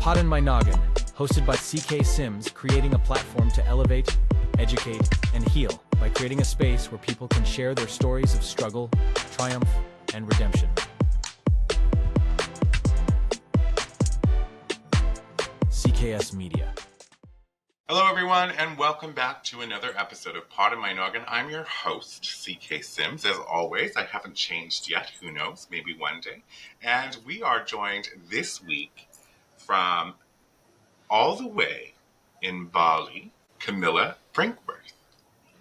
Poddin My Noggin, hosted by cksimms, creating a platform to elevate, educate, and heal by creating a space where people can share their stories of struggle, triumph, and redemption. CKS Media. Hello everyone, and welcome back to another episode of Poddin My Noggin. I'm your host, cksimms. As always, I haven't changed yet. Who knows? Maybe one day. And we are joined this week from all the way in Bali, Camilla Brinkworth.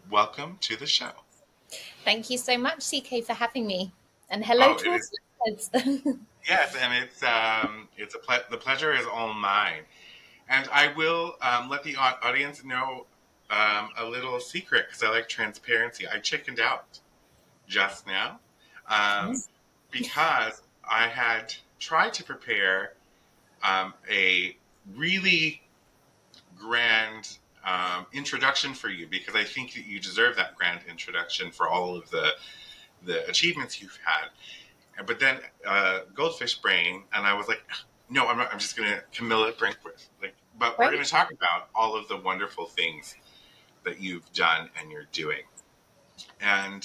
Welcome to the show. Thank you so much, CK, for having me. And hello to all listeners. Yes, and the pleasure is all mine. And I will let the audience know a little secret, because I like transparency. I chickened out just now because I had tried to prepare a really grand introduction for you, because I think that you deserve that grand introduction for all of the achievements you've had. But then goldfish brain, and I was like, no, I'm not. I'm just going to Camilla Brinkworth. But we're going to talk about all of the wonderful things that you've done and you're doing. And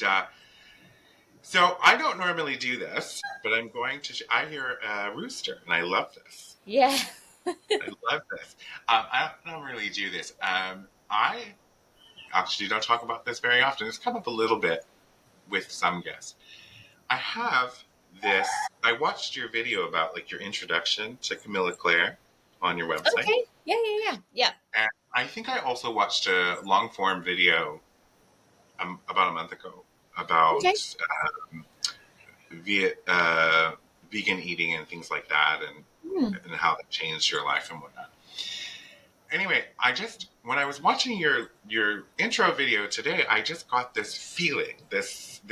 so I don't normally do this, but I'm going to. I hear a rooster, and I love this. Yeah. I love this. I don't normally do this. I actually don't talk about this very often. It's come up a little bit with some guests. I have this. I watched your video about your introduction to Camilla Claire on your website. Okay. Yeah. And I think I also watched a long form video about a month ago about vegan eating and things like that, and how that changed your life and whatnot. Anyway, when I was watching your intro video today, I just got this feeling, this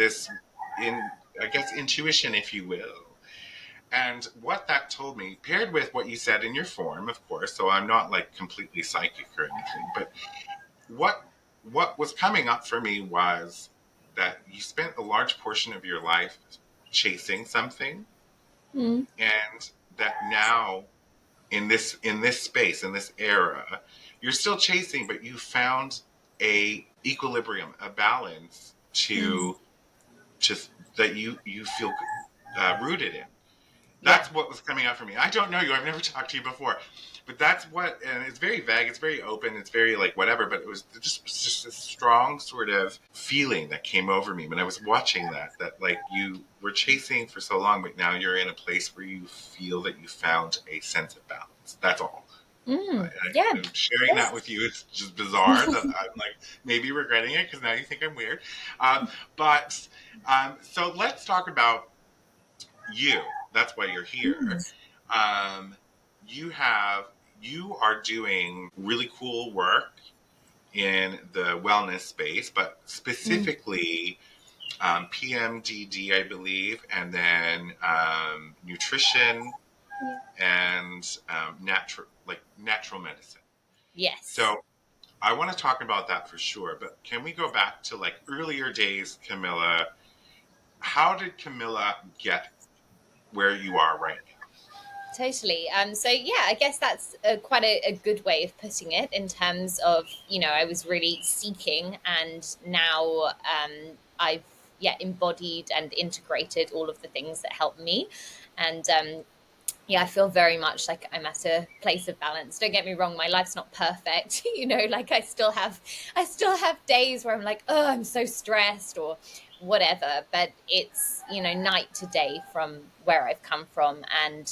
intuition, if you will. And what that told me, paired with what you said in your form, of course, so I'm not completely psychic or anything, but what was coming up for me was that you spent a large portion of your life chasing something, and that now in this space, in this era, you're still chasing, but you found a equilibrium, a balance to that you feel rooted in. That's what was coming out for me. I don't know you. I've never talked to you before. But that's what, and it's very vague. It's very open. It's very whatever. But it was just a strong sort of feeling that came over me when I was watching that you were chasing for so long, but now you're in a place where you feel that you found a sense of balance. That's all. And sharing that with you is just bizarre. That I'm maybe regretting it because now you think I'm weird. So let's talk about you. That's why you're here. You are doing really cool work in the wellness space, but specifically PMDD, I believe, and then nutrition and natural medicine. Yes. So I want to talk about that for sure, but can we go back to earlier days, Camilla? How did Camilla get where you are right now? Totally. So I guess that's quite a good way of putting it, in terms of, I was really seeking, and now I've embodied and integrated all of the things that help me. And I feel very much like I'm at a place of balance. Don't get me wrong, my life's not perfect. I still have days where I'm oh, I'm so stressed or whatever, but it's night to day from where I've come from, and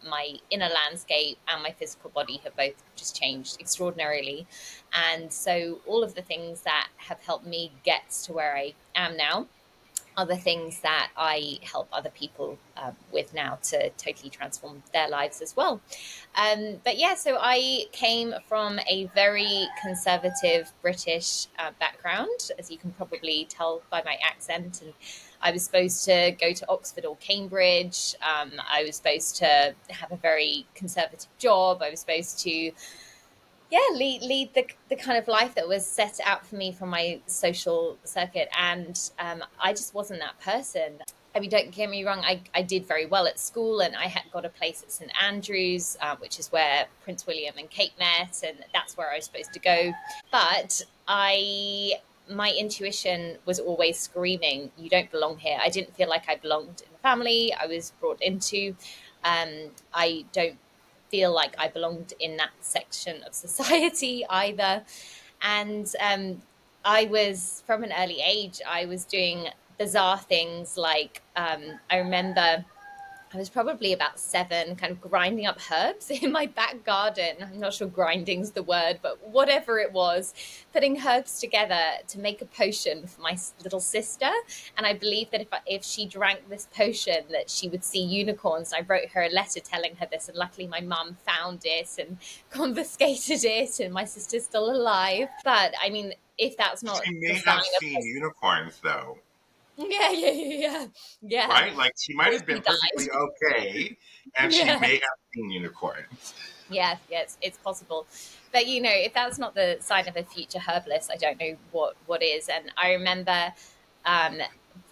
my inner landscape and my physical body have both just changed extraordinarily. And so all of the things that have helped me get to where I am now are the things that I help other people with now to totally transform their lives as well. So I came from a very conservative British background, as you can probably tell by my accent. And I was supposed to go to Oxford or Cambridge. I was supposed to have a very conservative job. I was supposed to lead the kind of life that was set out for me from my social circuit. And I just wasn't that person. I mean, don't get me wrong, I did very well at school, and I had got a place at St Andrews, which is where Prince William and Kate met, and that's where I was supposed to go. But my intuition was always screaming, you don't belong here. I didn't feel like I belonged in the family I was brought into. I don't feel like I belonged in that section of society either. And I was, from an early age, I was doing bizarre things like I remember I was probably about 7, kind of grinding up herbs in my back garden. I'm not sure grinding's the word, but whatever it was, putting herbs together to make a potion for my little sister. And I believed that if she drank this potion, that she would see unicorns. I wrote her a letter telling her this, and luckily my mum found it and confiscated it, and my sister's still alive. But I mean, if that's not She the may sign have of seen unicorns, though. yeah. Right? Like, she might Or have she been perfectly died. okay, and she Yeah. may have seen unicorns. Yeah, it's possible. But if that's not the sign of a future herbalist, I don't know what is. And I remember um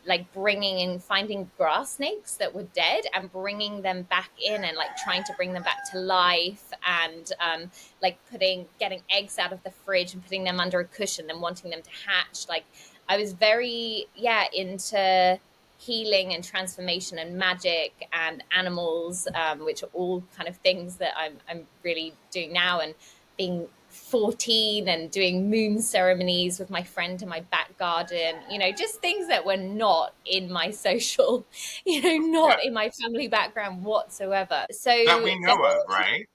like finding grass snakes that were dead and bringing them back in, and like trying to bring them back to life, and like getting eggs out of the fridge and putting them under a cushion and wanting them to hatch. Like, I was very into healing and transformation and magic and animals, which are all kind of things that I'm really doing now. And being 14 and doing moon ceremonies with my friend in my back garden, just things that were not in my social, Yeah. not in my family background whatsoever. So That we know of, right?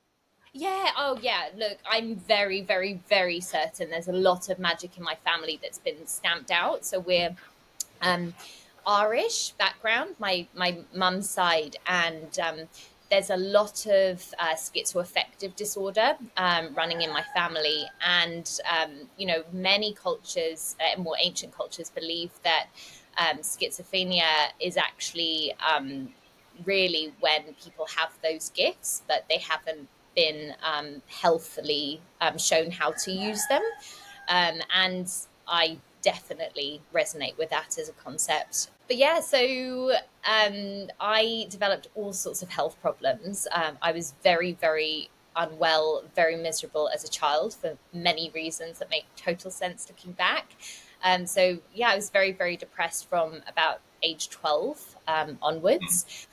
yeah, oh yeah, look, I'm very, very, very certain there's a lot of magic in my family that's been stamped out. So we're um Irish background, my mum's side, and there's a lot of schizoaffective disorder running in my family. And many cultures, more ancient cultures, believe that schizophrenia is actually really when people have those gifts, but they haven't been healthily shown how to use them. And I definitely resonate with that as a concept. But yeah, so I developed all sorts of health problems. I was very, very unwell, very miserable as a child for many reasons that make total sense looking back. So yeah, I was very, very depressed from about age 12 onwards.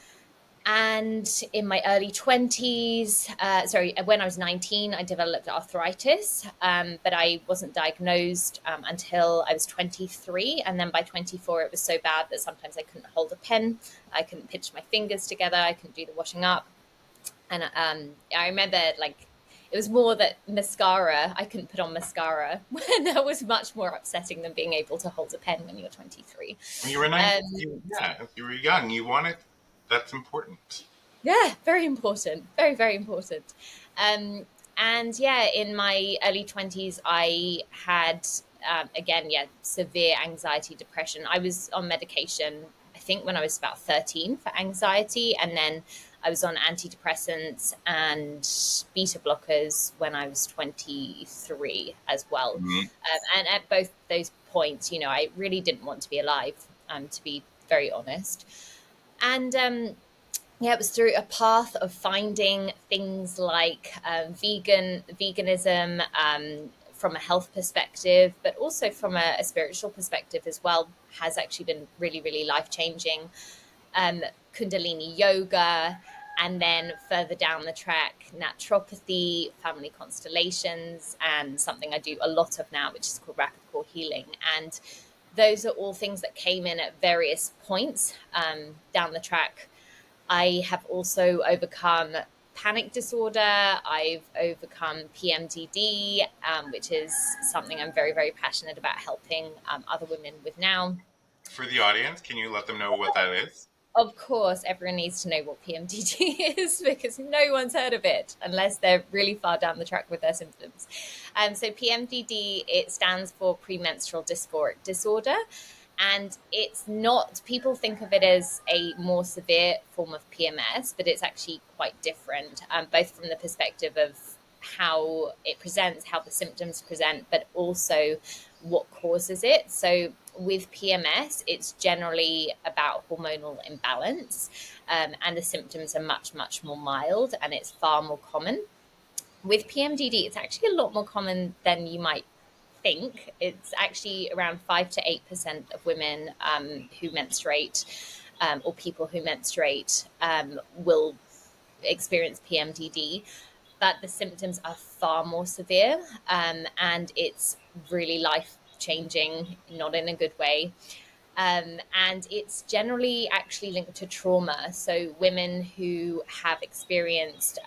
And in my early 20s, when I was 19, I developed arthritis, but I wasn't diagnosed until I was 23. And then by 24, it was so bad that sometimes I couldn't hold a pen. I couldn't pinch my fingers together. I couldn't do the washing up. And I remember, like, it was more that I couldn't put on mascara. That was much more upsetting than being able to hold a pen when you're 23. When you were 19, if you were young, you wanted, that's important. Yeah, very important. Very, very important. And yeah, in my early 20s, I had, again, severe anxiety, depression. I was on medication, I think, when I was about 13 for anxiety. And then I was on antidepressants and beta blockers when I was 23 as well. Mm-hmm. And at both those points, I really didn't want to be alive, to be very honest. And yeah, it was through a path of finding things like veganism, from a health perspective, but also from a spiritual perspective as well, has actually been really, really life-changing. Kundalini yoga, and then further down the track, naturopathy, family constellations, and something I do a lot of now, which is called rapid core healing. And those are all things that came in at various points down the track. I have also overcome panic disorder. I've overcome PMDD, which is something I'm very, very passionate about helping other women with now. For the audience, can you let them know what that is? Of course, everyone needs to know what PMDD is, because no one's heard of it unless they're really far down the track with their symptoms. So PMDD, it stands for Premenstrual Dysphoric Disorder. And it's not, people think of it as a more severe form of PMS, but it's actually quite different, both from the perspective of how it presents, how the symptoms present, but also what causes it. So with PMS, it's generally about hormonal imbalance, and the symptoms are much, much more mild, and it's far more common. With PMDD, it's actually a lot more common than you might think. It's actually around 5 to 8% of women who menstruate, or people who menstruate, will experience PMDD, but the symptoms are far more severe, and it's really life changing, not in a good way. And it's generally actually linked to trauma. So women who have experienced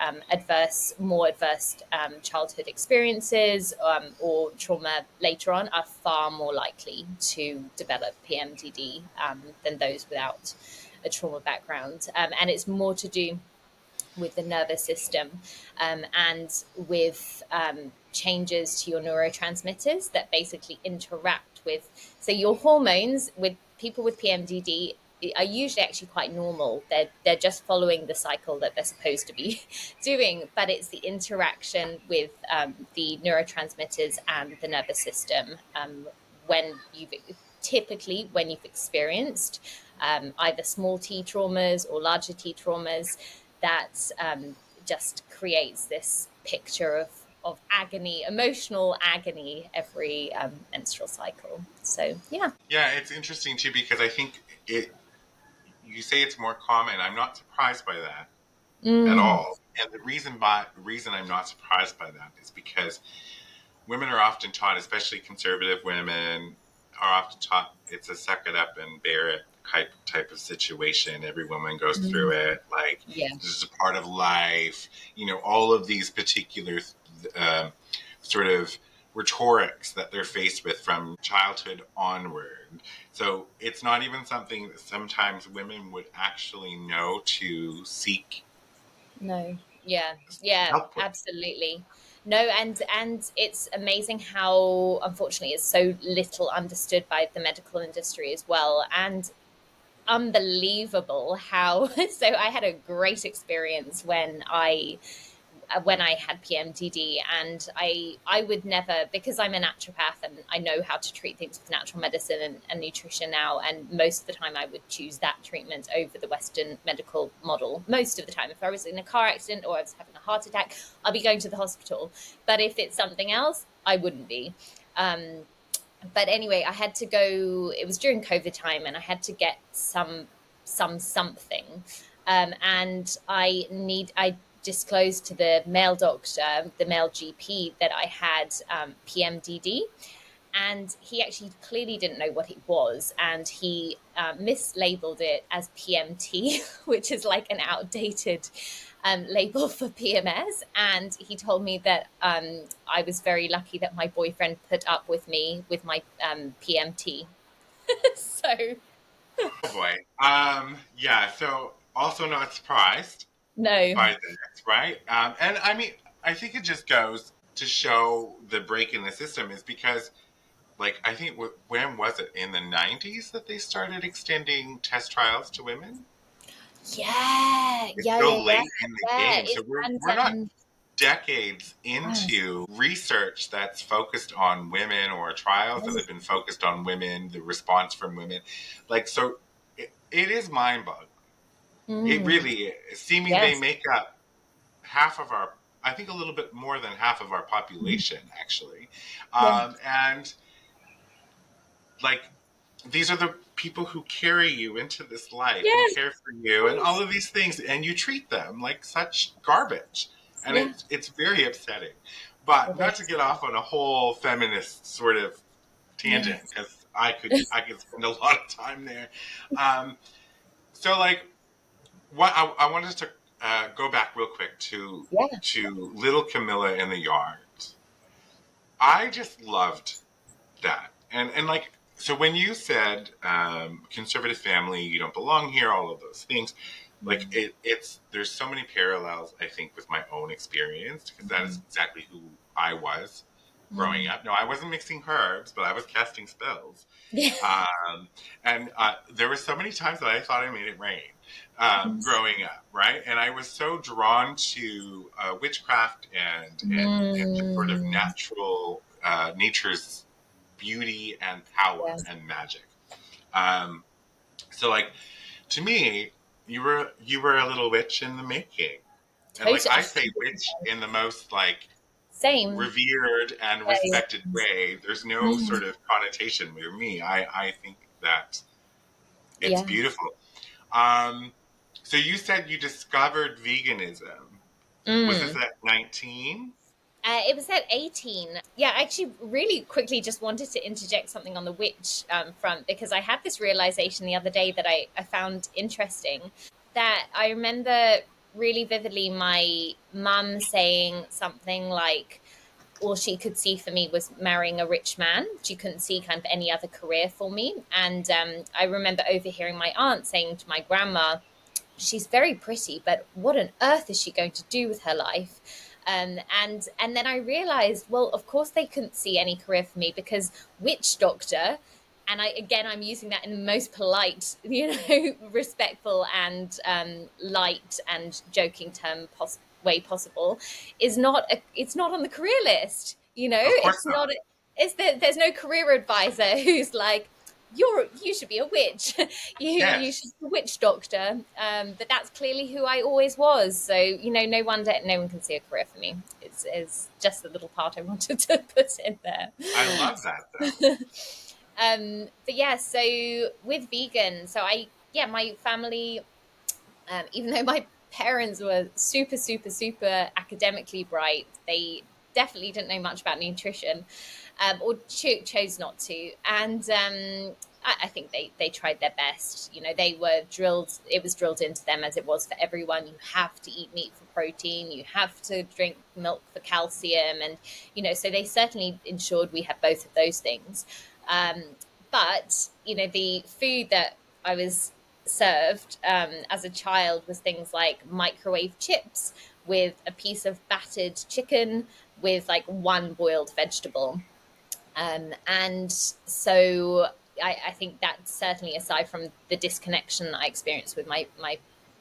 more adverse childhood experiences, or trauma later on, are far more likely to develop PMDD than those without a trauma background. And it's more to do with the nervous system, and with changes to your neurotransmitters that basically interact with. So your hormones with people with PMDD are usually actually quite normal. They're just following the cycle that they're supposed to be doing, but it's the interaction with the neurotransmitters and the nervous system, when you've experienced either small T traumas or larger T traumas, that just creates this picture of agony, emotional agony, every menstrual cycle. So, yeah. Yeah, it's interesting too, because I think you say it's more common. I'm not surprised by that at all. And the reason I'm not surprised by that is because women are often taught, especially conservative women, are often taught it's a suck it up and bear it type of situation. Every woman goes through it. Like, Yeah. this is a part of life. All of these particular sort of rhetorics that they're faced with from childhood onward. So it's not even something that sometimes women would actually know to seek No. Yeah. help with. Absolutely. No, and it's amazing how, unfortunately, it's so little understood by the medical industry as well. And unbelievable how so I had a great experience when I had PMDD, and I would never, because I'm a naturopath and I know how to treat things with natural medicine and nutrition now, and most of the time I would choose that treatment over the Western medical model. Most of the time, if I was in a car accident or I was having a heart attack, I'll be going to the hospital. But if it's something else, I wouldn't be. But anyway, I had to go. It was during COVID time, and I had to get something, and I disclosed to the male doctor, the male GP, that I had PMDD, and he actually clearly didn't know what it was, and he mislabeled it as PMT, which is like an outdated label for PMS. And he told me that I was very lucky that my boyfriend put up with me with my PMT. So, Oh boy. Yeah. So also not surprised no. by this, right? And I mean, I think it just goes to show the break in the system is because, like, I think when was it, in the 90s that they started extending test trials to women? Yeah, It's yeah, so yeah, yeah, late in the yeah. game, so we're not decades into research that's focused on women, or trials that have been focused on women, the response from women. Like, so it is mind-boggling. It really is. Seeming they Yes. make up half of our, I think a little bit more than half of our population, actually. Yeah. And like, these are the people who carry you into this life and Yes. care for you and all of these things, and you treat them like such garbage. And Yeah. it's very upsetting. But It not to is. get off on a whole feminist sort of tangent, Yes. because I could spend a lot of time there. Um, so like, what I wanted to go back real quick Yeah. to little Camilla in the yard. I just loved that. And like, so when you said conservative family, you don't belong here, all of those things, like it's there's so many parallels, I think, with my own experience, because that is exactly who I was growing up. No, I wasn't mixing herbs, but I was casting spells. Yeah. And there were so many times that I thought I made it rain growing up, right? And I was so drawn to witchcraft and sort of natural nature's beauty and power Yes. and magic. So like, to me, you were a little witch in the making. And like, Totally. I say witch in the most like Same. revered and Same. respected way. There's no Mm. sort of connotation with me. I think that it's Yeah. beautiful. Um, so you said you discovered veganism. Was this Mm. at 19? It was at 18. Yeah, I actually really quickly just wanted to interject something on the witch front, because I had this realization the other day that I found interesting. That I remember really vividly my mum saying something like, all she could see for me was marrying a rich man. She couldn't see kind of any other career for me. And I remember overhearing my aunt saying to my grandma, she's very pretty, but what on earth is she going to do with her life? And then I realized, well, of course they couldn't see any career for me, because witch doctor, and I'm using that in the most polite, respectful and light and joking way possible, it's not on the career list. Of course It's not. not. There's no career advisor who's like, you should be a witch. You should Yes. be a witch doctor. But that's clearly who I always was. So no wonder no one can see a career for me. It's just the little part I wanted to put in there. I love that though. But yeah, so with vegan, my family, even though my parents were super, super, super academically bright, they definitely didn't know much about nutrition, or chose not to. And I think they tried their best. They were drilled, it was drilled into them, as it was for everyone. You have to eat meat for protein, you have to drink milk for calcium. And, so they certainly ensured we had both of those things. But, the food that I was served as a child was things like microwave chips with a piece of battered chicken with like one boiled vegetable. And so I think that certainly, aside from the disconnection I experienced with my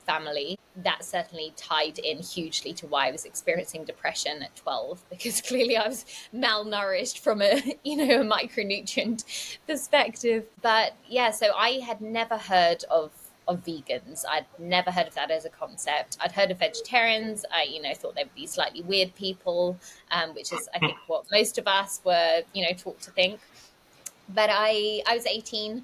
family, that certainly tied in hugely to why I was experiencing depression at 12, because clearly I was malnourished from a a micronutrient perspective. But yeah, so I had never heard of vegans. I'd never heard of that as a concept. I'd heard of vegetarians. I thought they would be slightly weird people, which is, I think, what most of us were taught to think. But I was 18,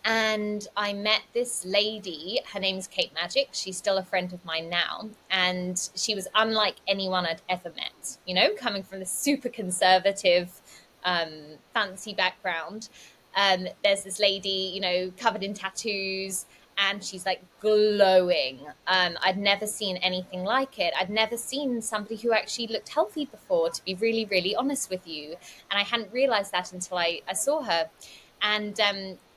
and I met this lady. Her name's Kate Magic. She's still a friend of mine now. And she was unlike anyone I'd ever met, coming from this super conservative, fancy background. There's this lady, covered in tattoos, and she's like glowing. I'd never seen anything like it. I'd never seen somebody who actually looked healthy before, to be really, really honest with you. And I hadn't realized that until I saw her. And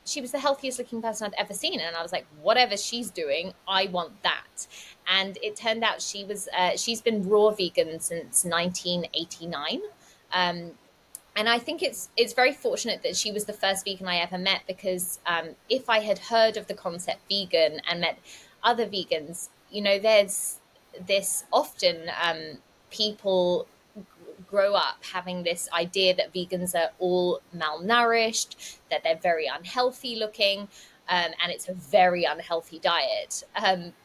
she was the healthiest looking person I'd ever seen. And I was like, whatever she's doing, I want that. And it turned out she's been raw vegan since 1989. And I think it's very fortunate that she was the first vegan I ever met, because if I had heard of the concept vegan and met other vegans, there's this often people grow up having this idea that vegans are all malnourished, that they're very unhealthy looking, and it's a very unhealthy diet.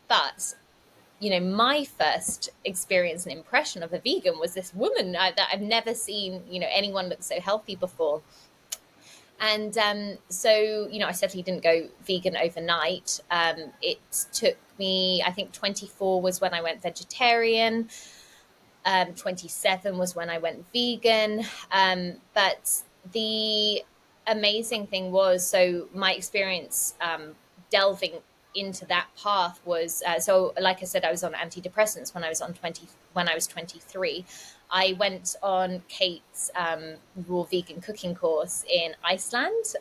But my first experience and impression of a vegan was this woman that I've never seen, anyone look so healthy before. And so, I certainly didn't go vegan overnight. It took me, I think 24 was when I went vegetarian. 27 was when I went vegan. But the amazing thing was, so my experience delving into that path was, so like I said, I was on antidepressants when I was 23. I went on Kate's raw vegan cooking course in Iceland,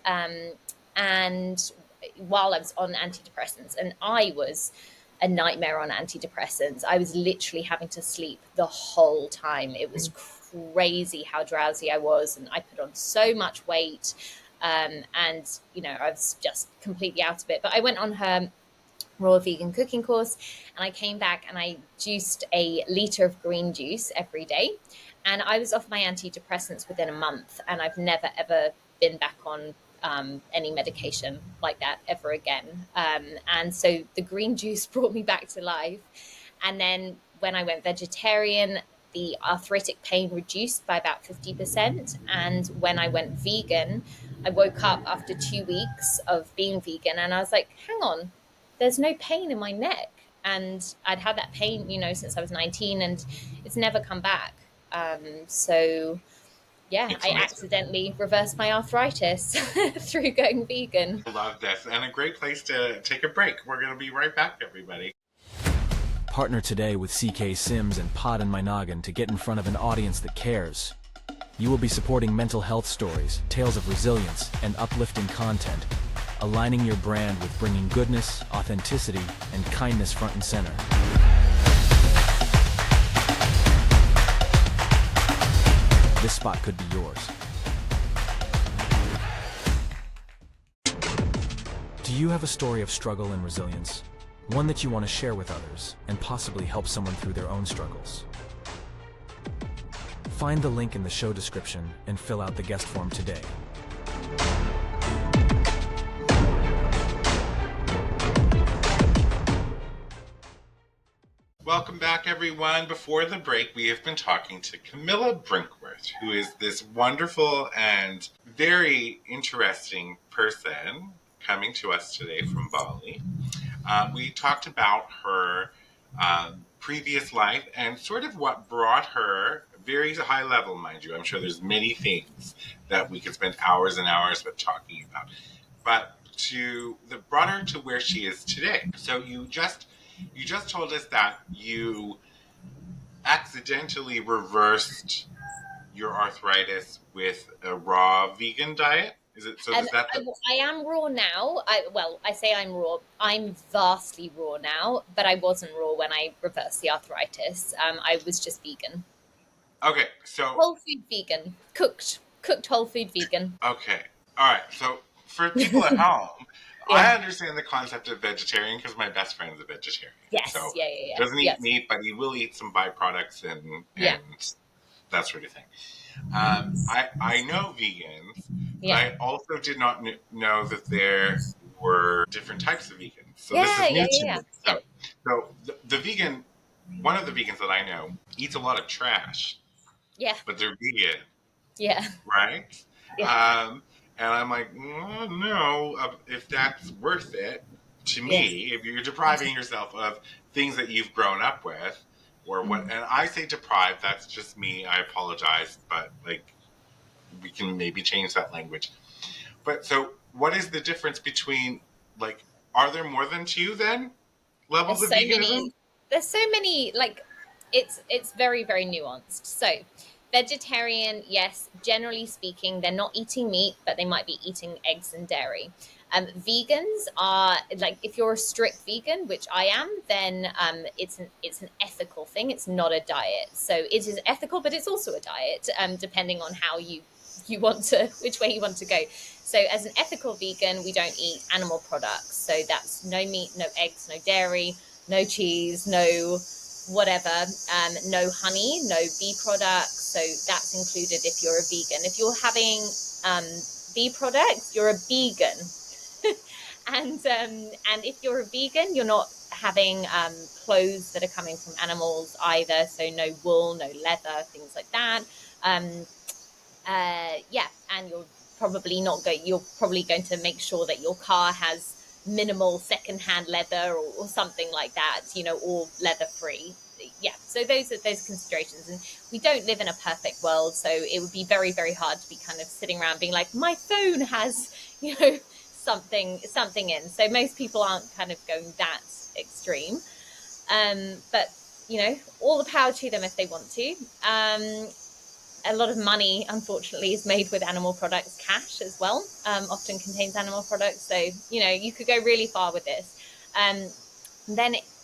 and while I was on antidepressants, and I was a nightmare on antidepressants. I was literally having to sleep the whole time. It was crazy how drowsy I was, and I put on so much weight, and I was just completely out of it. But I went on her raw vegan cooking course, and I came back and I juiced a liter of green juice every day, and I was off my antidepressants within a month, and I've never ever been back on any medication like that ever again. And so the green juice brought me back to life. And then when I went vegetarian, the arthritic pain reduced by about 50%. And when I went vegan, I woke up after 2 weeks of being vegan and I was like, hang on, there's no pain in my neck. And I'd had that pain, since I was 19, and it's never come back. So yeah, I Excellent. accidentally reversed my arthritis through going vegan. I love this, and a great place to take a break. We're going to be right back, everybody. Partner today with cksimms and Poddin My Noggin to get in front of an audience that cares. You will be supporting mental health stories, tales of resilience, and uplifting content, aligning your brand with bringing goodness, authenticity, and kindness front and center. This spot could be yours. Do you have a story of struggle and resilience? One that you want to share with others and possibly help someone through their own struggles? Find the link in the show description and fill out the guest form today. Welcome back, everyone. Before the break, we have been talking to Camilla Brinkworth, who is this wonderful and very interesting person coming to us today from Bali. We talked about her previous life and sort of what brought her, very high level, mind you. I'm sure there's many things that we could spend hours and hours with talking about, but that brought her to where she is today. So you just told us that you accidentally reversed your arthritis with a raw vegan diet. Is it so? I am raw now. I say I'm raw. I'm vastly raw now, but I wasn't raw when I reversed the arthritis. I was just vegan. Okay, so Whole food vegan, cooked whole food vegan. Okay, all right. So for people at home, Yeah. I understand the concept of vegetarian because my best friend is a vegetarian. Yes, so yeah. Doesn't eat meat, but he will eat some byproducts and that sort of thing. I know vegans, but I also did not know that there were different types of vegans. So this is new to me. So the vegan, one of the vegans that I know eats a lot of trash. Yeah. But they're vegan. Yeah. Right? Yeah. And I'm like, no, if that's worth it to me, if you're depriving yourself of things that you've grown up with, or what, and I say deprived, that's just me, I apologize, but like, we can maybe change that language. But so what is the difference between, like, are there more than two then levels of veganism? There's so many, like, it's very, very nuanced. So vegetarian, yes, generally speaking, they're not eating meat, but they might be eating eggs and dairy. Vegans are, like, if you're a strict vegan, which I am, then it's an ethical thing. It's not a diet. So it is ethical, but it's also a diet, depending on how you want to, which way you want to go. So as an ethical vegan, we don't eat animal products. So that's no meat, no eggs, no dairy, no cheese, no whatever, no honey, no bee products. So that's included if you're a vegan. If you're having bee products, you're a vegan. and if you're a vegan, you're not having clothes that are coming from animals either. So no wool, no leather, things like that. And you're probably you're probably going to make sure that your car has minimal secondhand leather or something like that, or leather free. Yeah, so those are those considerations, and we don't live in a perfect world, so it would be very, very hard to be kind of sitting around being like, my phone has something in. So most people aren't kind of going that extreme, but all the power to them if they want to. A lot of money, unfortunately, is made with animal products. Cash as well often contains animal products. So, you could go really far with this.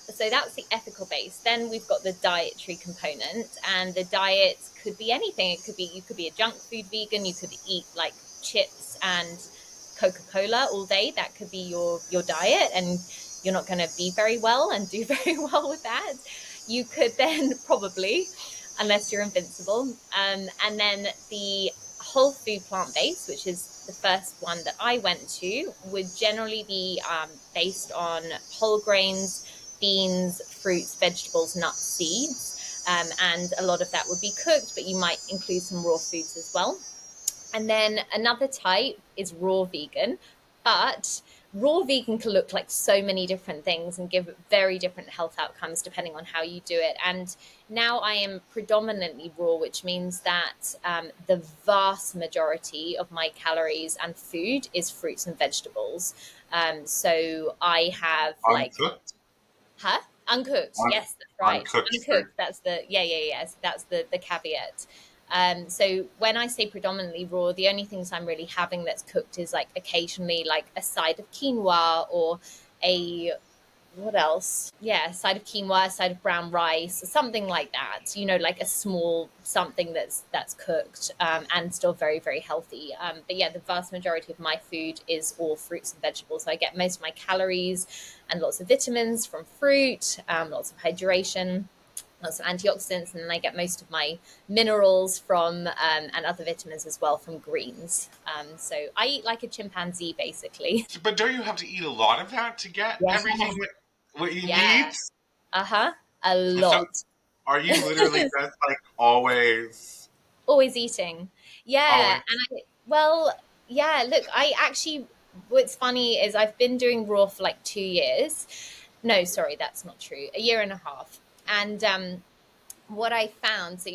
So that's the ethical base. Then we've got the dietary component, and the diet could be anything. You could be a junk food vegan. You could eat like chips and Coca-Cola all day. That could be your diet, and you're not going to be very well and do very well with that. You could then probably, unless you're invincible. And then the whole food plant-based, which is the first one that I went to, would generally be based on whole grains, beans, fruits, vegetables, nuts, seeds, and a lot of that would be cooked, but you might include some raw foods as well. And then another type is raw vegan, but raw vegan can look like so many different things and give very different health outcomes depending on how you do it. And now I am predominantly raw, which means that the vast majority of my calories and food is fruits and vegetables. So I have like, Uncooked? huh? Uncooked. Un- Yes, that's right. Uncooked fruit. Uncooked. That's the, yes. That's the caveat. So when I say predominantly raw, the only things I'm really having that's cooked is like occasionally like a side of quinoa or a, what else? Yeah, a side of quinoa, a side of brown rice, something like that. You know, like a small something that's cooked and still very, very healthy. But yeah, the vast majority of my food is all fruits and vegetables. So I get most of my calories and lots of vitamins from fruit, lots of hydration, lots of antioxidants, and then I get most of my minerals from and other vitamins as well from greens. So I eat like a chimpanzee, basically. But don't you have to eat a lot of that to get Yeah, everything what you need? yeah, a So lot. are you literally just like always, Always eating. Yeah, always? and well, yeah. Look, I actually. What's funny is I've been doing raw for like 2 years. No, sorry, that's not true. A year and a half. And what I found, so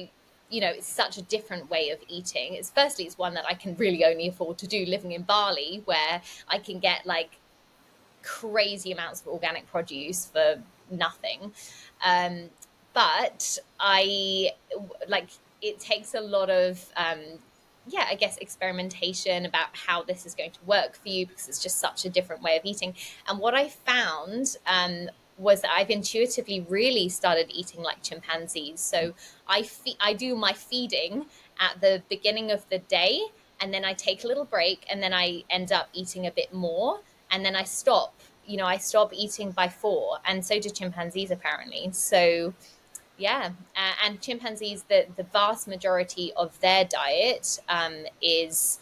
it's such a different way of eating. It's firstly, it's one that I can really only afford to do living in Bali, where I can get like crazy amounts of organic produce for nothing. Um, but I like it takes a lot of yeah, I guess experimentation about how this is going to work for you because it's just such a different way of eating. And what I found was that I've intuitively really started eating like chimpanzees. So I do my feeding at the beginning of the day, and then I take a little break, and then I end up eating a bit more, and then I stop. I stop eating by 4, and so do chimpanzees apparently. So yeah, and chimpanzees, the vast majority of their diet is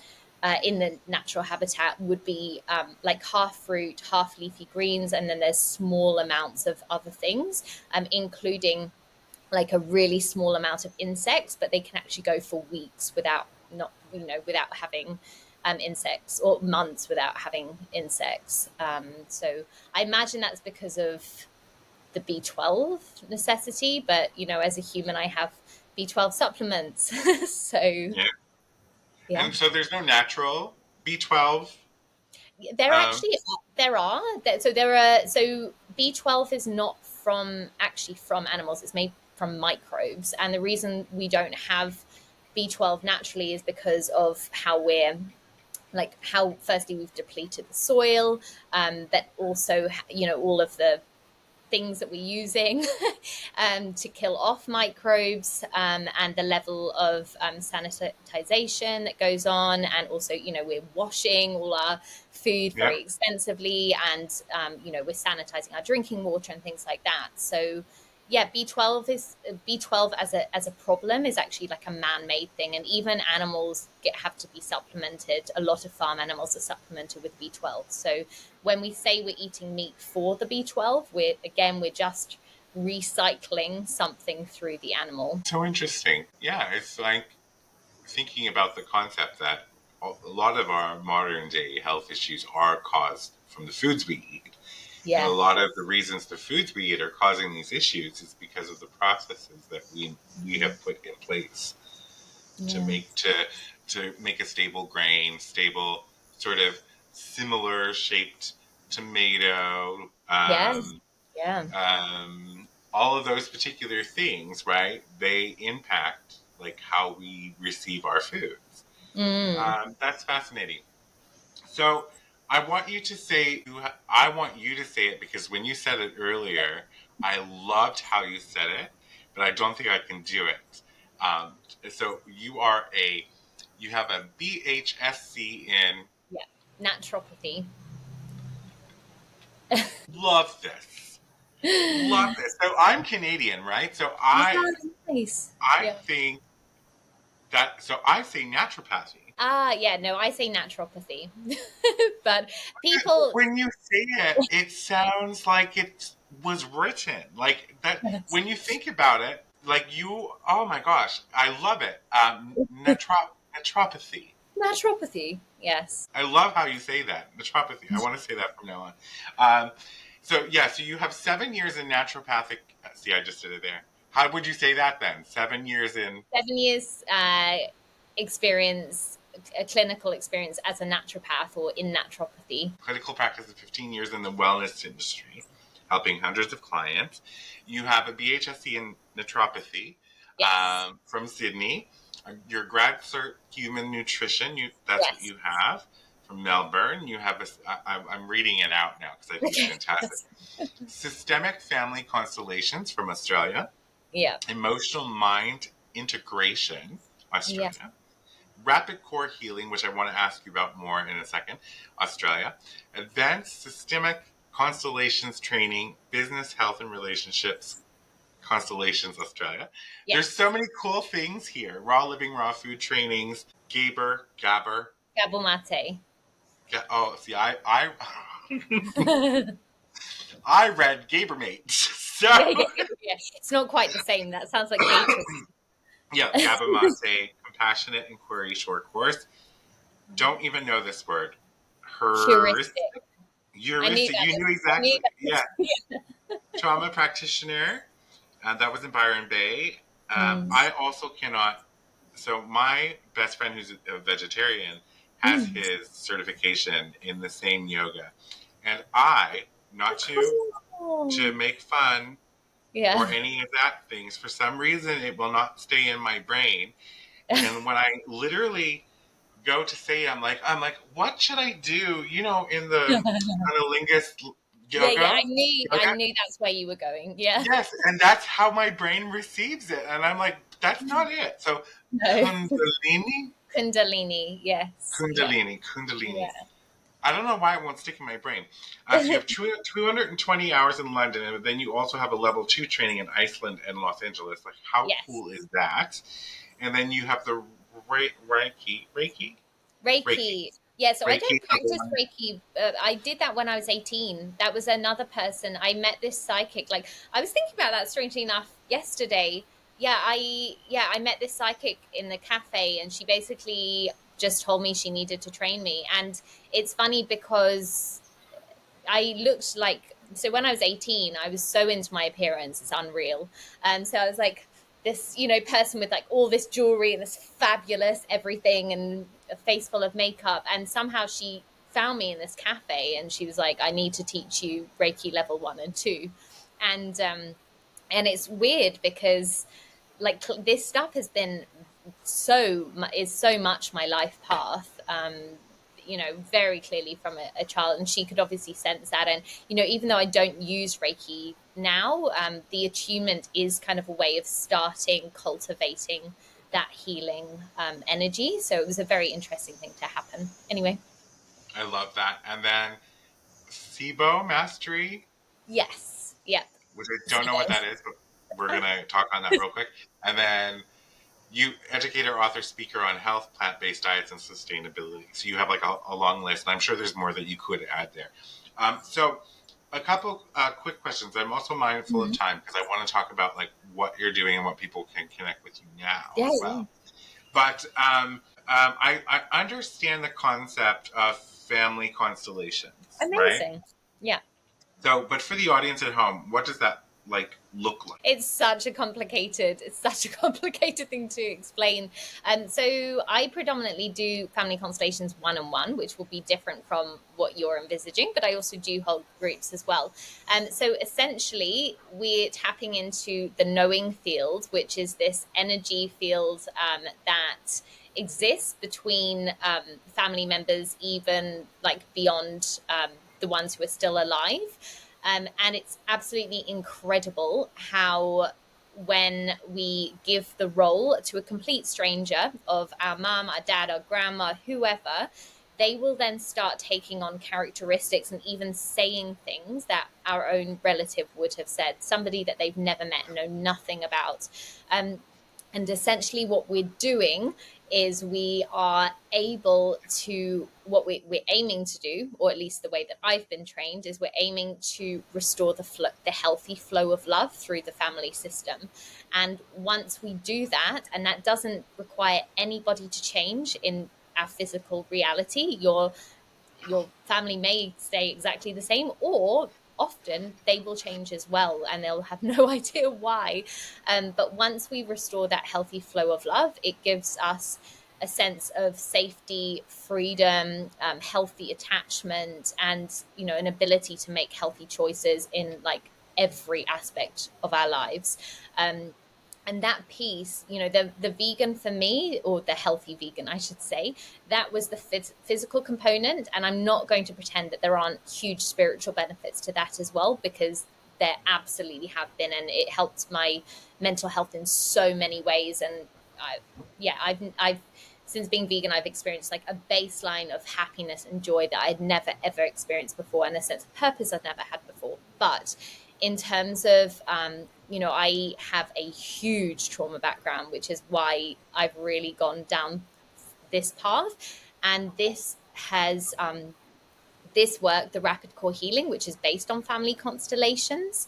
in the natural habitat would be like half fruit, half leafy greens, and then there's small amounts of other things, including like a really small amount of insects, but they can actually go for weeks without having insects, or months without having insects. So I imagine that's because of the B12 necessity, but as a human, I have B12 supplements. So Yeah. yeah, And so there's no natural B12. there Um, actually there are so there are so B12 is not from animals. It's made from microbes, and the reason we don't have B12 naturally is because of how firstly we've depleted the soil, but also all of the things that we're using to kill off microbes, and the level of sanitization that goes on, and also we're washing all our food yeah. very extensively, and we're sanitizing our drinking water and things like that. So yeah, B12 as a problem is actually like a man-made thing, and even animals have to be supplemented. A lot of farm animals are supplemented with B12. So when we say we're eating meat for the B12, we're just recycling something through the animal. So interesting. Yeah, it's like thinking about the concept that a lot of our modern day health issues are caused from the foods we eat. And a Yeah. lot of the reasons the foods we eat are causing these issues is because of the processes that we have put in place to Yeah. make a stable grain, stable sort of similar shaped tomato, Yes. Yeah. all of those particular things, right? They impact like how we receive our foods. Mm. That's fascinating. So I want you to say it because when you said it earlier, I loved how you said it, but I don't think I can do it. So you have a BHSC in, Yeah. Naturopathy. love this. Love this. So I'm Canadian, right? So Oh, nice. I Yeah. think So I say naturopathy. Yeah, no, I say naturopathy. But people, When you say it, it sounds like it was written. Like that, when you think about it, like you, oh my gosh, I love it. Naturopathy. naturopathy, yes. I love how you say that. Naturopathy. I want to say that from now on. So you have 7 years in naturopathic. See, I just did it there. How would you say that then? 7 years in 7 years experience, a clinical experience as a naturopath or in naturopathy. clinical practice and 15 years in the wellness industry, helping hundreds of clients. You have a BHSC in naturopathy Yes, from Sydney. Your grad cert human nutrition, that's what yes. you have from Melbourne. You have I'm reading it out now because I think it's Okay. fantastic. Systemic family constellations from Australia. Yeah, Emotional mind integration, yeah, Australia. Rapid core healing, which I want to ask you about more in a second, Australia. Advanced systemic constellations training, business, health, and relationships, Constellations, Australia. There's so yes. many cool things here. Raw living, raw food trainings, Gabber. Gabble mate. Oh, see, I read Gabermate. So, Yeah, yeah, yeah. It's not quite the same. That sounds like gator. yeah, Gabamate, compassionate inquiry short course. Don't even know this word. Hers. Heuristic. I knew Heuristic. that. You knew I knew exactly. Yeah. that. Trauma practitioner. That was in Byron Bay. Mm. I also cannot. So my best friend, who's a vegetarian, has Mm. his certification in the same yoga, and I, not to Cool. make fun Yeah. or any of that things, for some reason it will not stay in my brain. And when I literally go to say, I'm like, what should I do? In the cunnilingus Yeah, yeah. yoga. I Yoga. knew that's where you were going. Yeah. Yes, and that's how my brain receives it. And I'm like, that's not it. So No. Kundalini, Kundalini. Yes. Yeah. Kundalini. Yeah. I don't know why it won't stick in my brain. So you have 220 hours in London, and then you also have a level 2 training in Iceland and Los Angeles. Like, how Yes. cool is that? And then you have the Reiki, Reiki. Yeah, so I Reiki don't level practice 1. Reiki. I did that when I was 18. That was another person. I met this psychic. Like, I was thinking about that strangely enough yesterday. I met this psychic in the cafe, and she basically just told me she needed to train me. And it's funny because I looked like, so when I was 18, I was so into my appearance, it's unreal. So I was like this, person with like all this jewelry and this fabulous everything and a face full of makeup. And somehow she found me in this cafe and she was like, I need to teach you Reiki level 1 and 2. And it's weird because like this stuff has been so much my life path, very clearly from a child, and she could obviously sense that. And even though I don't use Reiki now, the attunement is kind of a way of starting cultivating that healing energy. So it was a very interesting thing to happen. Anyway. I love that. And then SIBO mastery, Yes. Yeah. which I don't know what that is, but we're gonna talk on that real quick. And then you educator, author, speaker on health, plant-based diets, and sustainability. So you have like a long list, and I'm sure there's more that you could add there. So a couple quick questions. I'm also mindful of Mhm. time because I want to talk about like what you're doing and what people can connect with you now Yeah, as yeah. well. But I understand the concept of family constellations, right? Amazing. Yeah. So, but for the audience at home, what does that like look like? It's such a complicated thing to explain. So I predominantly do family constellations 1-on-1, which will be different from what you're envisaging, but I also do hold groups as well. So essentially we're tapping into the knowing field, which is this energy field that exists between family members, even like beyond the ones who are still alive. And it's absolutely incredible how when we give the role to a complete stranger of our mum, our dad, our grandma, whoever, they will then start taking on characteristics and even saying things that our own relative would have said, somebody that they've never met, know nothing about. And essentially what we're doing is we are able to, what we're aiming to do, or at least the way that I've been trained, is we're aiming to restore the healthy flow of love through the family system. And once we do that, and that doesn't require anybody to change in our physical reality, your family may stay exactly the same, or often they will change as well, and they'll have no idea why. But once we restore that healthy flow of love, it gives us a sense of safety, freedom, healthy attachment, and an ability to make healthy choices in like every aspect of our lives. And that piece, the vegan for me, or the healthy vegan, I should say, that was the physical component. And I'm not going to pretend that there aren't huge spiritual benefits to that as well, because there absolutely have been. And it helped my mental health in so many ways. And I've since being vegan, I've experienced like a baseline of happiness and joy that I'd never, ever experienced before, and a sense of purpose I've never had before. But in terms of, I have a huge trauma background, which is why I've really gone down this path. And this work, the rapid core healing, which is based on family constellations,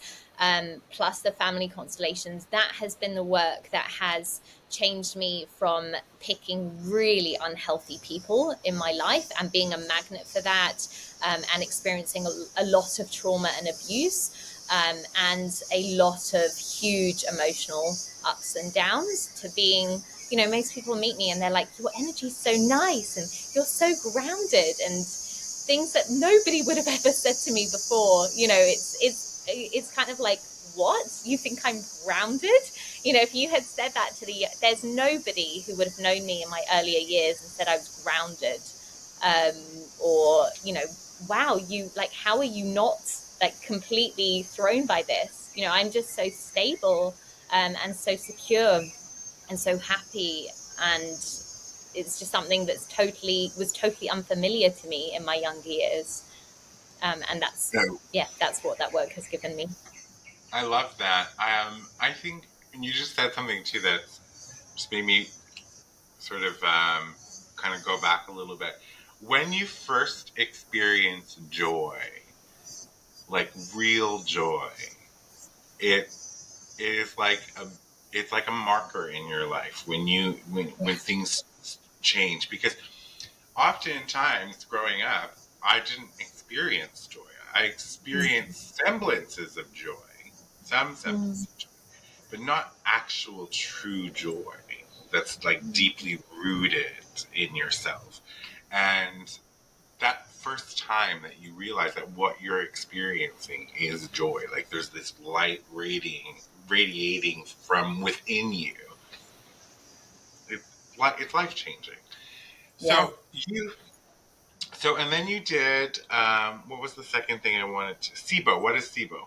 plus the family constellations, that has been the work that has changed me from picking really unhealthy people in my life and being a magnet for that, and experiencing a lot of trauma and abuse, and a lot of huge emotional ups and downs, to being, most people meet me and they're like, your energy is so nice and you're so grounded, and things that nobody would have ever said to me before. It's kind of like, what? You think I'm grounded? If you had said that there's nobody who would have known me in my earlier years and said I was grounded. Or, wow, you like, how are you not like completely thrown by this? I'm just so stable, and so secure and so happy. And it's just something that's was totally unfamiliar to me in my younger years. And that's what that work has given me. I love that. I think, and you just said something too that just made me sort of kind of go back a little bit. When you first experience joy, like real joy, it is like a marker in your life when things change. Because oftentimes growing up, I didn't experience joy. I experienced semblances of joy, some semblance of joy, but not actual true joy that's like deeply rooted in yourself. And that first time that you realize that what you're experiencing is joy, like there's this light radiating from within you, it's life changing. Yeah. And then you did, what was the second thing I wanted to, SIBO. What is SIBO?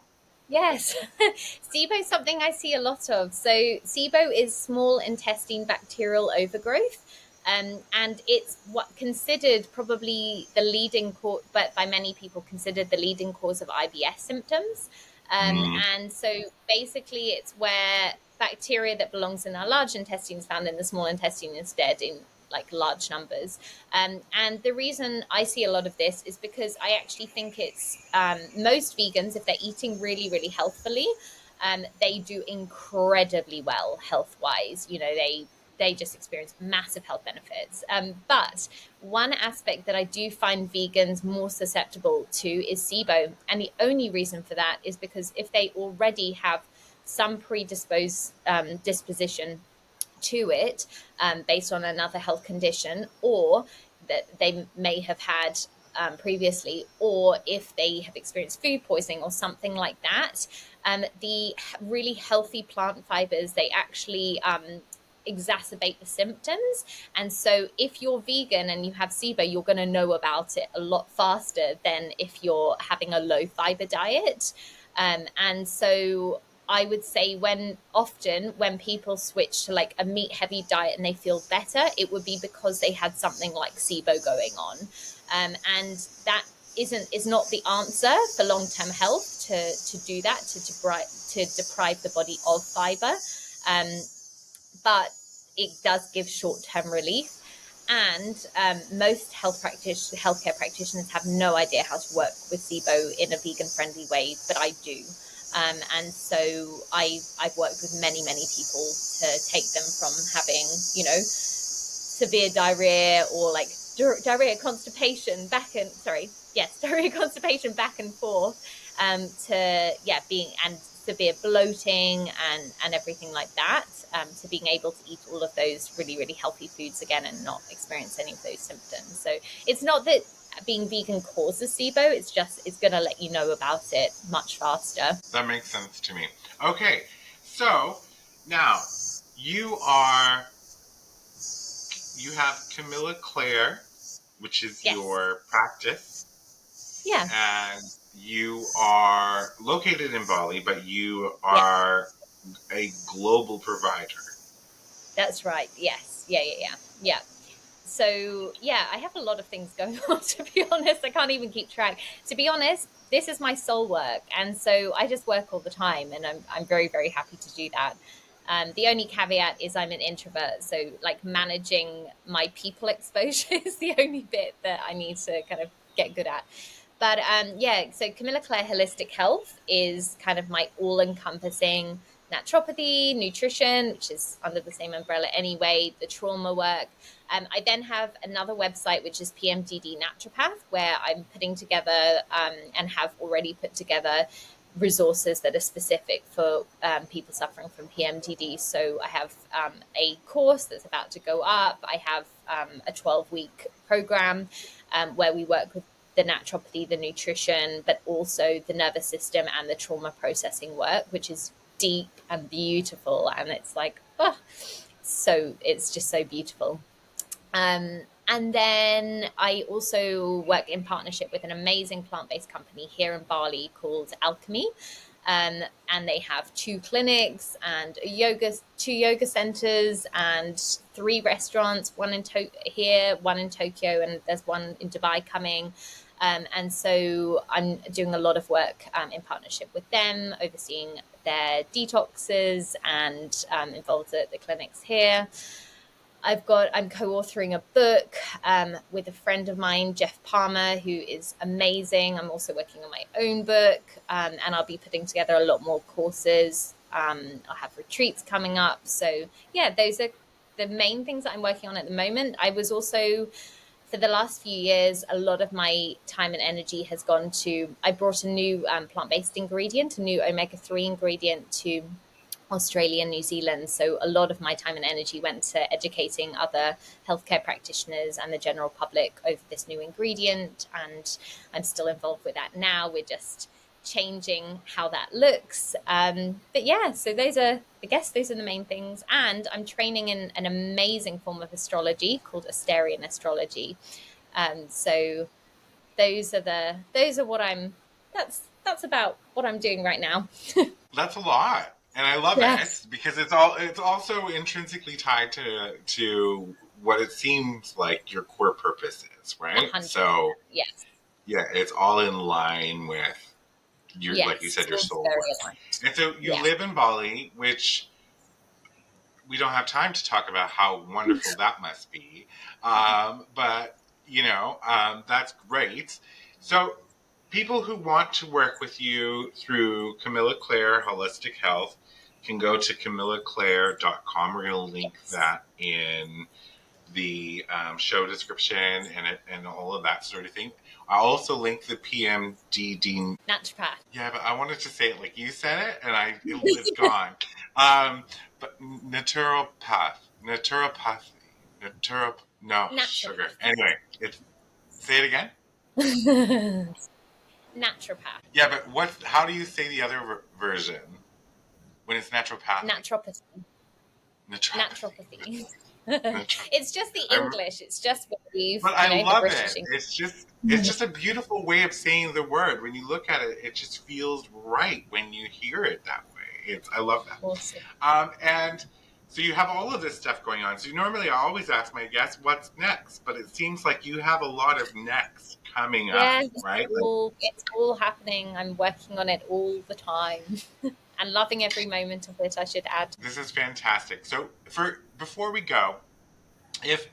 Yes. SIBO is something I see a lot of. So SIBO is small intestine bacterial overgrowth. And it's what considered probably the leading cause, but by many people considered the leading cause of IBS symptoms. Mm. And so basically it's where bacteria that belongs in our large intestine is found in the small intestine instead, in like large numbers. And the reason I see a lot of this is because I actually think it's, most vegans, if they're eating really, really healthfully, they do incredibly well health-wise. They just experience massive health benefits. But one aspect that I do find vegans more susceptible to is SIBO. And the only reason for that is because if they already have some predisposed disposition to it, based on another health condition, or that they may have had previously, or if they have experienced food poisoning or something like that, the really healthy plant fibers, they actually exacerbate the symptoms. And so if you're vegan and you have SIBO, you're going to know about it a lot faster than if you're having a low fiber diet. And so I would say when people switch to like a meat heavy diet and they feel better, it would be because they had something like SIBO going on. And that is not the answer for long-term health, to do that, to deprive the body of fiber. but it does give short-term relief. And most healthcare practitioners have no idea how to work with SIBO in a vegan-friendly way, but I do. And so I've worked with many people to take them from having, severe diarrhea or like diarrhea constipation diarrhea constipation back and forth, to being and severe bloating and everything like that, to being able to eat all of those really healthy foods again and not experience any of those symptoms. So it's not that being vegan causes SIBO, it's going to let you know about it much faster. That makes sense to me. Okay, so now you have Camilla Claire, which is Yes. your practice. Yeah. And you are located in Bali, but you are a global provider. That's right. Yes. Yeah. So, I have a lot of things going on, to be honest. I can't even keep track. To be honest, this is my soul work. And so I just work all the time, and I'm very, very happy to do that. The only caveat is I'm an introvert. So like managing my people exposure is the only bit that I need to kind of get good at. But so Camilla Claire Holistic Health is kind of my all-encompassing naturopathy, nutrition, which is under the same umbrella anyway, the trauma work. I then have another website, which is PMDD Naturopath, where I'm putting together and have already put together resources that are specific for people suffering from PMDD. So I have a course that's about to go up. I have a 12-week program where we work with the naturopathy, the nutrition, but also the nervous system and the trauma processing work, which is deep and beautiful. And it's like, so it's just so beautiful. And then I also work in partnership with an amazing plant-based company here in Bali called Alchemy. And they have 2 clinics and 2 yoga centers and 3 restaurants, one in here, one in Tokyo, and there's one in Dubai coming. And so I'm doing a lot of work in partnership with them, overseeing their detoxes and involved at the clinics here. I'm co-authoring a book with a friend of mine, Jeff Palmer, who is amazing. I'm also working on my own book, and I'll be putting together a lot more courses. I'll have retreats coming up. So those are the main things that I'm working on at the moment. I was also, for the last few years, a lot of my time and energy has gone to, I brought a new plant-based ingredient, a new omega-3 ingredient to Australia and New Zealand. So a lot of my time and energy went to educating other healthcare practitioners and the general public over this new ingredient. And I'm still involved with that now. We're just changing how that looks. So those are the main things. And I'm training in an amazing form of astrology called Asterian astrology. So those are what that's about what I'm doing right now. That's a lot. And I love it because it's also intrinsically tied to what it seems like your core purpose is, right? 100%. So yes. Yeah, it's all in line with your, like you said, your soul work. And so you live in Bali, which we don't have time to talk about how wonderful that must be. But that's great. So people who want to work with you through Camilla Claire Holistic Health can go to camillaclaire.com. We're going to link that in the show description and all of that sort of thing. I'll also link the PMDD naturopath. Yeah, but I wanted to say it like you said it, and it's gone. But naturopathy, sugar. Anyway, say it again. Naturopath. Yeah, but how do you say the other version when it's naturopathy? Naturopathy. It's just the English. It's just what we've. But I love it. It's just a beautiful way of saying the word. When you look at it, it just feels right when you hear it that way. I love that. Awesome. And so you have all of this stuff going on. So normally I always ask my guests, what's next? But it seems like you have a lot of next coming up, right? It's all happening. I'm working on it all the time. and loving every moment of it, I should add. This is fantastic. So before we go, if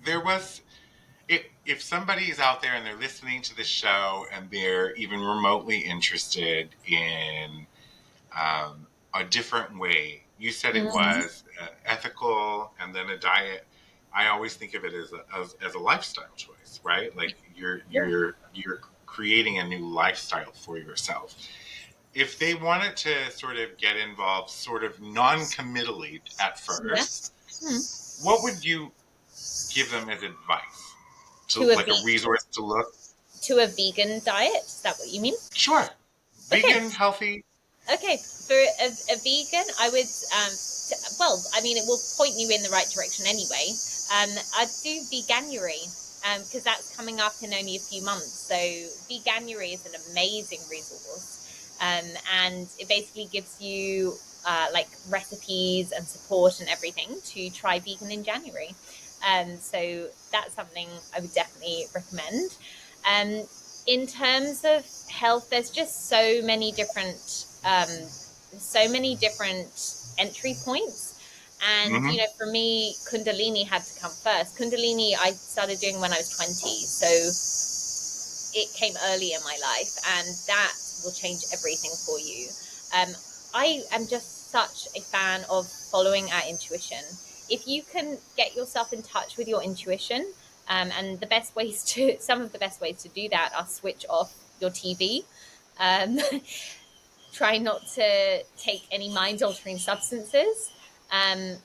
there was, if somebody is out there and they're listening to the show and they're even remotely interested in a different way, you said it was ethical and then a diet. I always think of it as a lifestyle choice, right? Like you're creating a new lifestyle for yourself. If they wanted to sort of get involved sort of non-committally at first, what would you give them as advice? Like a resource to look? To a vegan diet? Is that what you mean? Sure. Vegan, healthy. Okay. For a vegan, I would, well, I mean, it will point you in the right direction anyway. I'd do Veganuary, because that's coming up in only a few months. So Veganuary is an amazing resource. And it basically gives you like recipes and support and everything to try vegan in January. So that's something I would definitely recommend. In terms of health, there's just so many different entry points. And, you know, for me, Kundalini had to come first. Kundalini, I started doing when I was 20. So it came early in my life, and that will change everything for you. I am just such a fan of following our intuition. If you can get yourself in touch with your intuition, and some of the best ways to do that are switch off your TV, try not to take any mind-altering substances, and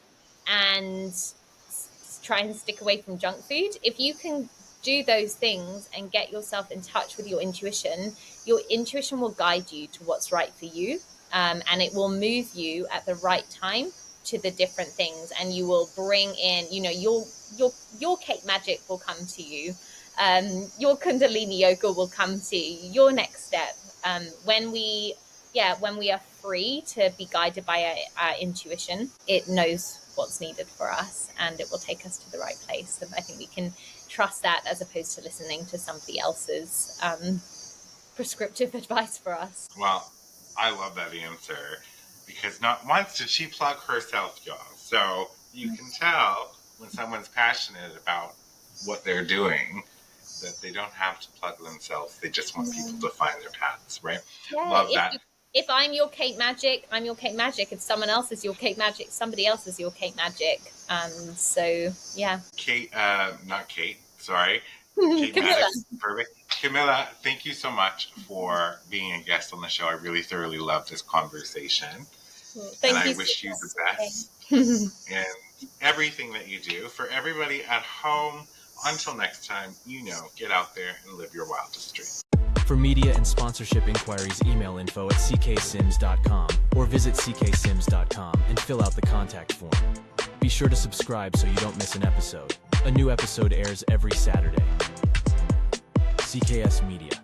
try and stick away from junk food. If you can do those things and get yourself in touch with your intuition will guide you to what's right for you, and it will move you at the right time to the different things, and you will bring in, you know, your cake magic will come to you, your Kundalini yoga will come to you, your next step, when we are free to be guided by our intuition. It knows what's needed for us, and it will take us to the right place. And I think we can trust that, as opposed to listening to somebody else's prescriptive advice for us. Well, I love that answer, because not once did she plug herself, y'all. So you can tell when someone's passionate about what they're doing that they don't have to plug themselves. They just want people to find their paths, right? Yeah, love that. If I'm your Kate Magic, I'm your Kate Magic. If someone else is your Kate Magic, somebody else is your Kate Magic. So, yeah. Kate, not Kate, sorry. Kate Magic, perfect. Camilla, thank you so much for being a guest on the show. I really thoroughly loved this conversation. Thank you. I wish you the best in everything that you do. For everybody at home, until next time, you know, get out there and live your wildest dream. For media and sponsorship inquiries, email info@cksimms.com or visit cksimms.com and fill out the contact form. Be sure to subscribe so you don't miss an episode. A new episode airs every Saturday. CKS Media.